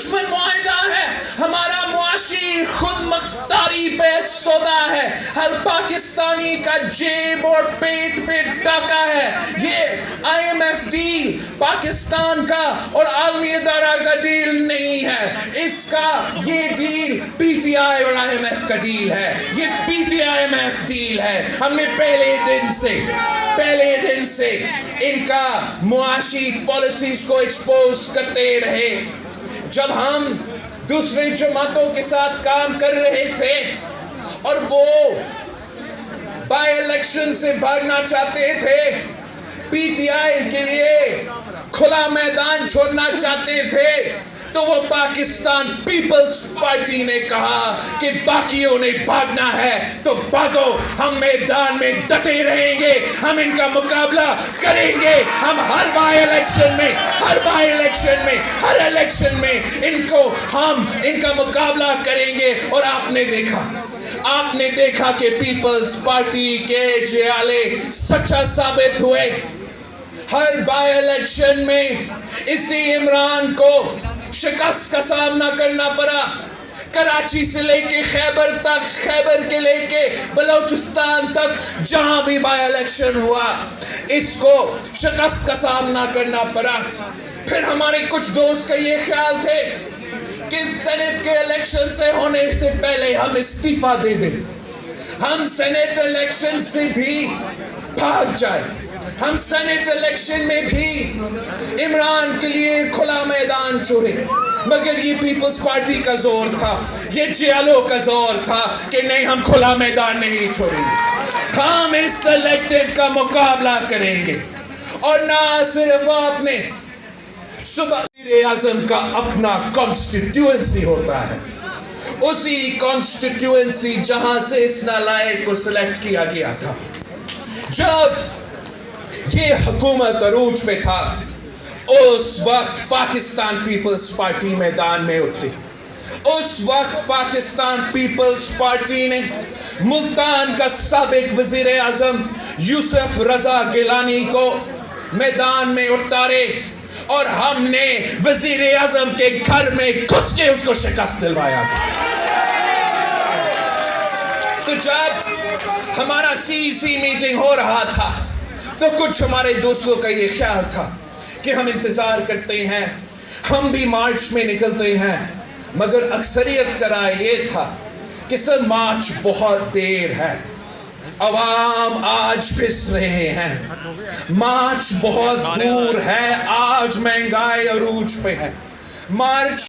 دشمن معاہدہ ہے، ہمارا معاشی خود مختاری پہ سودا ہے، ہر پاکستانی کا جیب اور پیٹ پہ ڈاکہ ہے۔ یہ IMF ڈیل پاکستان کا اور عالمی ادارہ کا ڈیل نہیں ہے، اس کا یہ ڈیل PTI اور IMF کا ڈیل ہے، یہ PTI-IMF ڈیل ہے۔ ہم نے پہلے دن سے ان کا معاشی پالیسیز کو ایکسپوز کرتے رہے۔ جب ہم دوسرے جماعتوں کے ساتھ کام کر رہے تھے اور وہ بائی الیکشن سے بھاگنا چاہتے تھے، PTI کے لیے کھلا میدان چھوڑنا چاہتے تھے، تو وہ پاکستان پیپلز پارٹی نے کہا کہ باقیوں نے بھاگنا ہے تو بھاگو، ہم میدان میں ڈٹے رہیں گے، ہم ان کا مقابلہ کریں گے، ہم ہر الیکشن میں ان کا مقابلہ کریں گے۔ اور آپ نے دیکھا کہ پیپلز پارٹی کے جیالے سچا ثابت ہوئے۔ ہر بائی الیکشن میں اسی عمران کو شکست کا سامنا کرنا پڑا، کراچی سے لے کے خیبر تک، خیبر کے لے کے بلوچستان تک، جہاں بھی بائی الیکشن ہوا اس کو شکست کا سامنا کرنا پڑا۔ پھر ہمارے کچھ دوست کا یہ خیال تھے کہ سینٹ کے الیکشن سے ہونے سے پہلے ہم استعفیٰ دے دیں، ہم سینٹ الیکشن سے بھی بھاگ جائیں، ہم سینٹ الیکشن میں بھی عمران کے لیے کھلا میدان چھوڑیں۔ مگر یہ پیپلز پارٹی کا زور تھا، یہ جیالوں کا زور تھا کہ نہیں، ہم کھلا میدان نہیں چھوڑیں گے، ہم اس الیکٹڈ کا مقابلہ کریں گے۔ اور نہ صرف آپ نے صبح وزیر اعظم کا اپنا کانسٹیٹیوئنسی ہوتا ہے، اسی کانسٹیٹیوئنسی جہاں سے اس نالائق کو سلیکٹ کیا گیا تھا۔ جب یہ حکومت عروج پہ تھا اس وقت پاکستان پیپلز پارٹی میدان میں اتری، اس وقت پاکستان پیپلز پارٹی نے ملتان کا سابق وزیر اعظم یوسف رضا گیلانی کو میدان میں اتارے اور ہم نے وزیر اعظم کے گھر میں گھس کے اس کو شکست دلوایا تھا۔ تو جب ہمارا CEC میٹنگ ہو رہا تھا تو کچھ ہمارے دوستوں کا یہ خیال تھا کہ ہم انتظار کرتے ہیں، ہم بھی مارچ میں نکلتے ہیں، مگر اکثریت کا رائے یہ تھا کہ سر مارچ بہت دیر ہے، عوام آج پس رہے ہیں، مارچ بہت دور ہے، آج مہنگائی عروج پہ ہے، مارچ